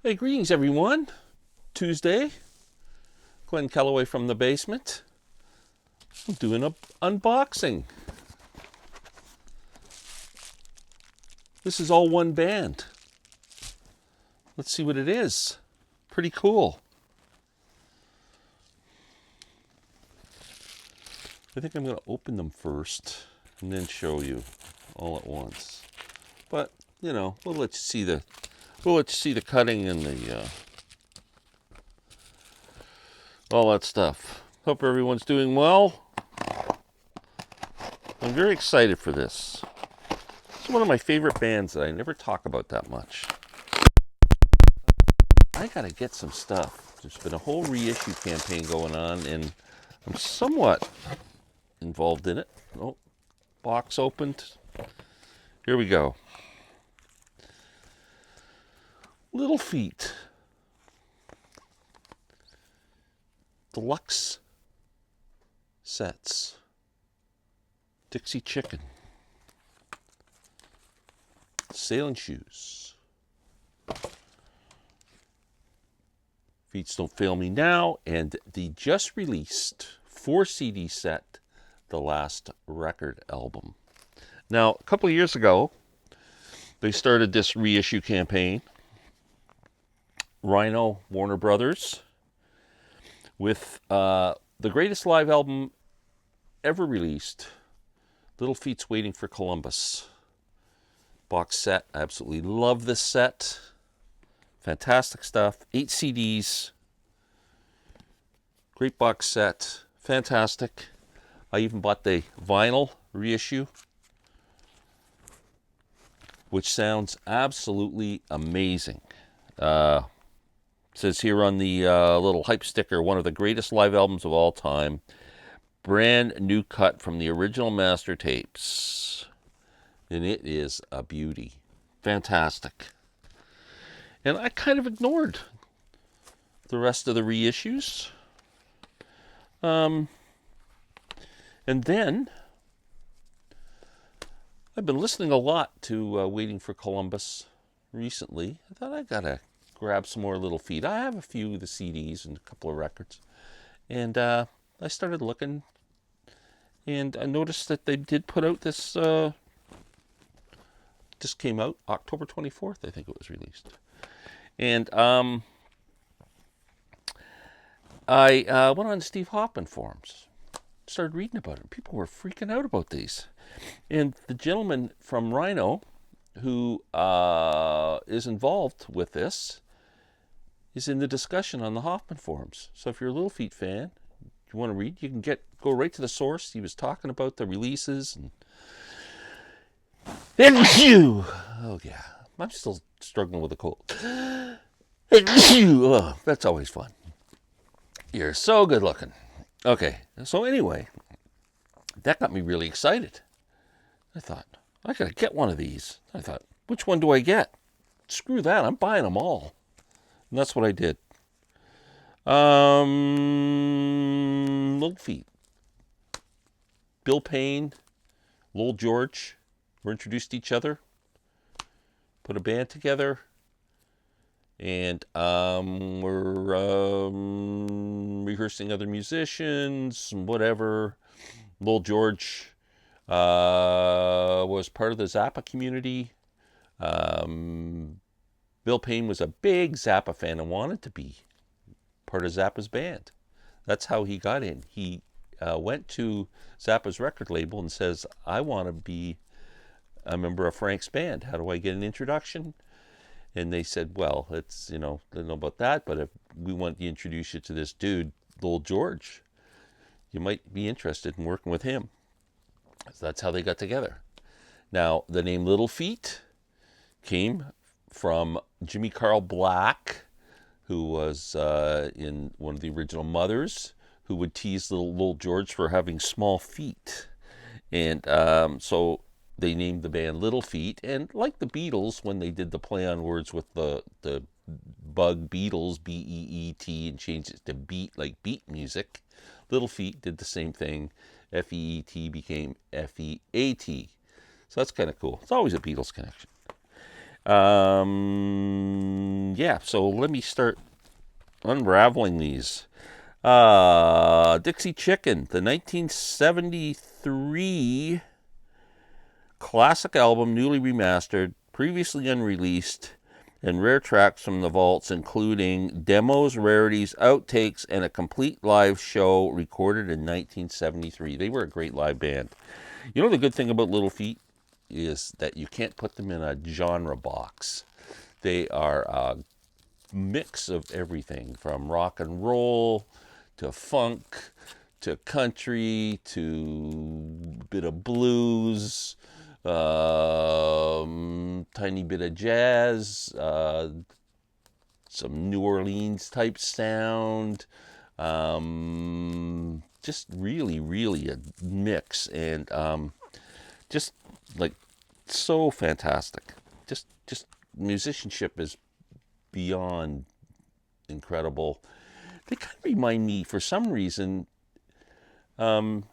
Hey, greetings everyone. Tuesday, Glenn Kellaway from the basement. I'm doing an unboxing. This is all one band. Let's see what it is. Pretty cool. I think I'm going to open them first and then show you all at once. But, we'll let you see the cutting and the all that stuff. Hope everyone's doing well. I'm very excited for this. It's one of my favorite bands that I never talk about that much. I gotta get some stuff. There's been a whole reissue campaign going on, and I'm somewhat involved in it. Oh, box opened. Here we go. Little Feat. Deluxe sets. Dixie Chicken. Sailing shoes. Feats Don't Fail Me Now, and the just released 4 CD set, The Last Record album. Now, a couple of years ago, they started this reissue campaign. Rhino, Warner Brothers, with the greatest live album ever released, Little Feat's Waiting for Columbus. Box set. I absolutely love this set. Fantastic stuff. 8 CDs. Great box set. Fantastic. I even bought the vinyl reissue, which sounds absolutely amazing. It says here on the little hype sticker, one of the greatest live albums of all time. Brand new cut from the original master tapes. And it is a beauty. Fantastic. And I kind of ignored the rest of the reissues. And then I've been listening a lot to Waiting for Columbus recently. I thought I gotta grab some more Little Feat. I have a few of the CDs and a couple of records. And I started looking, and I noticed that they did put out this, just came out October 24th, I think it was released. And I went on Steve Hoffman forums, started reading about it. People were freaking out about these. And the gentleman from Rhino, who is involved with this, is in the discussion on the Hoffman forums. So if you're a Little Feat fan, you want to read, you can go right to the source. He was talking about the releases and oh yeah, I'm still struggling with a cold. Oh, that's always fun. You're so good looking. Okay, so anyway, that got me really excited. I thought, I gotta get one of these. I thought, which one do I get? Screw that, I'm buying them all. And that's what I did. Little Feat. Bill Payne, Lowell George were introduced to each other, put a band together, and we're rehearsing other musicians and whatever. Lowell George was part of the Zappa community. Bill Payne was a big Zappa fan and wanted to be part of Zappa's band. That's how he got in. He went to Zappa's record label and says, I want to be a member of Frank's band. How do I get an introduction? And they said, well, it's, I don't know about that, but if we want to introduce you to this dude, Lowell George, you might be interested in working with him. So that's how they got together. Now, the name Little Feat came from Jimmy Carl Black, who was in one of the original Mothers, who would tease little George for having small feet. And so they named the band Little Feat. And like the Beatles, when they did the play on words with the bug Beatles, B-E-E-T, and changed it to beat, like beat music, Little Feat did the same thing. F-E-E-T became F-E-A-T. So that's kind of cool. It's always a Beatles connection. Yeah, so let me start unraveling these. Dixie Chicken, the 1973 classic album, newly remastered, previously unreleased, and rare tracks from the vaults, including demos, rarities, outtakes, and a complete live show recorded in 1973. They were a great live band. You know the good thing about Little Feat is that you can't put them in a genre box. They are a mix of everything from rock and roll to funk to country to a bit of blues, tiny bit of jazz, some New Orleans type sound. Just really, really a mix, and just like so fantastic. Just musicianship is beyond incredible. They kind of remind me, for some reason, the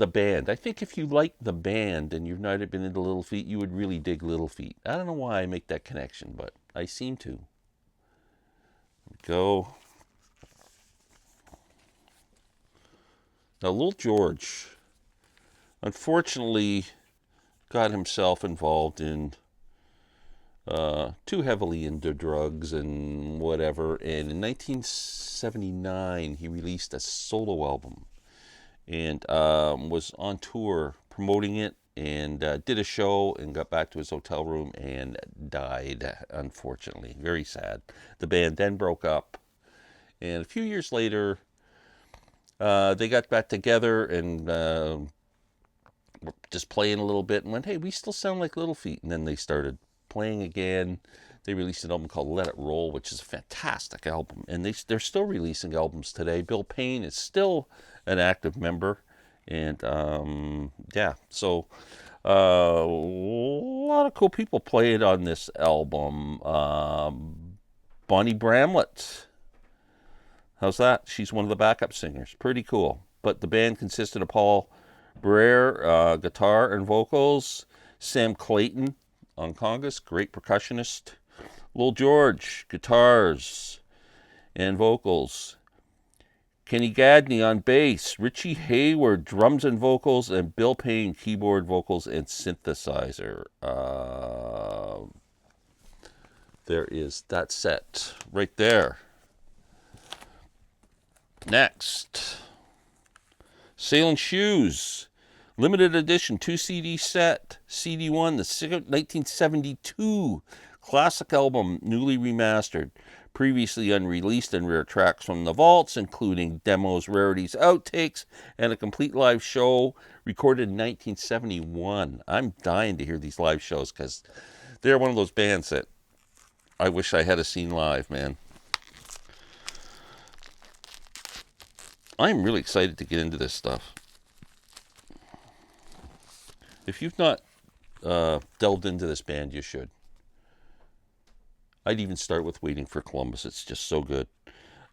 band. I think if you like the band and you've not been into Little Feat, you would really dig Little Feat. I don't know why I make that connection, but I seem to. Go. Now, Little George, unfortunately, got himself involved in too heavily into drugs and whatever. And in 1979, he released a solo album and was on tour promoting it, and did a show and got back to his hotel room and died, unfortunately. Very sad. The band then broke up, and a few years later, they got back together and were just playing a little bit and went, hey, we still sound like Little Feat. And then they started playing again. They released an album called Let It Roll, which is a fantastic album. And they're still releasing albums today. Bill Payne is still an active member. And yeah, so a lot of cool people played on this album. Bonnie Bramlett. How's that? She's one of the backup singers. Pretty cool. But the band consisted of Paul Brer, guitar and vocals. Sam Clayton on congas, great percussionist. Lil George, guitars and vocals. Kenny Gadney on bass. Richie Hayward, drums and vocals. And Bill Payne, keyboard, vocals, and synthesizer. There is that set right there. Next, Sailing Shoes, limited edition 2 CD set, CD1, the 1972 classic album, newly remastered, previously unreleased, and rare tracks from the vaults, including demos, rarities, outtakes, and a complete live show recorded in 1971. I'm dying to hear these live shows because they're one of those bands that I wish I had seen live, man. I'm really excited to get into this stuff. If you've not delved into this band, you should. I'd even start with Waiting for Columbus. It's just so good.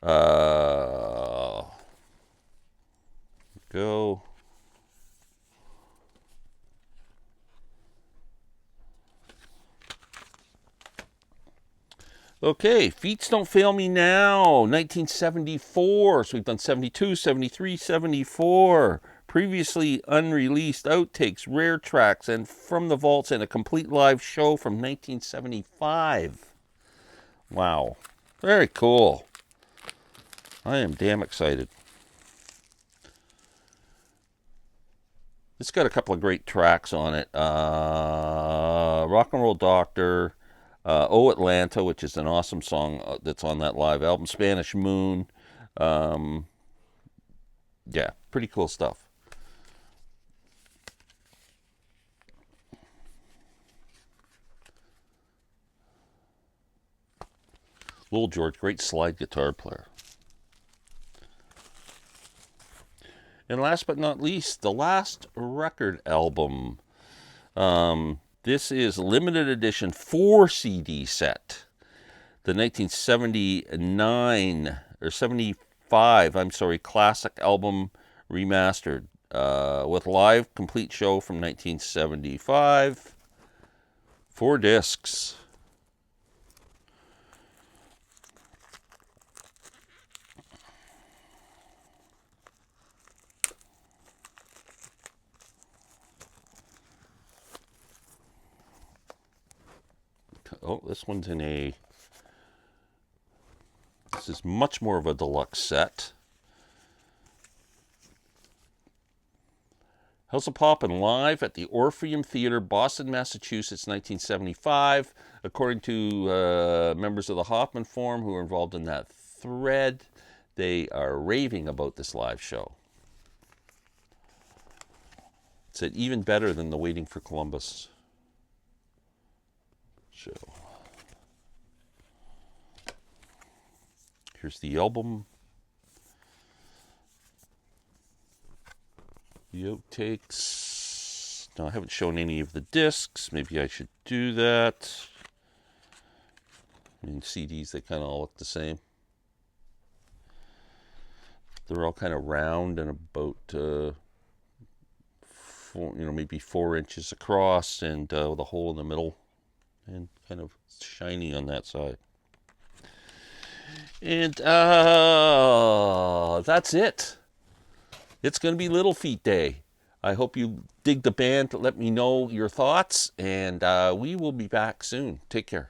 Go. Okay, Feats Don't Fail Me Now, 1974. So we've done 72, 73, 74. Previously unreleased outtakes, rare tracks, and from the vaults, and a complete live show from 1975. Wow. Very cool. I am damn excited. It's got a couple of great tracks on it. Rock and Roll Doctor. Oh Atlanta, which is an awesome song that's on that live album. Spanish Moon. Yeah, pretty cool stuff. Lil George, great slide guitar player. And last but not least, the last record album. This is limited edition 4 CD set. The 1979 or 75, classic album remastered with live complete show from 1975. 4 discs. Oh, this one's in a... This is much more of a deluxe set. House of Poppin' live at the Orpheum Theater, Boston, Massachusetts, 1975. According to members of the Hoffman Forum who are involved in that thread, they are raving about this live show. It said even better than the Waiting for Columbus show. Here's the album. The outtakes. Now, I haven't shown any of the discs. Maybe I should do that. I mean, CDs, they kind of all look the same. They're all kind of round and about, maybe 4 inches across, and with a hole in the middle, and kind of shiny on that side. And that's it. It's going to be Little Feat Day. I hope you dig the band. Let me know your thoughts, and we will be back soon. Take care.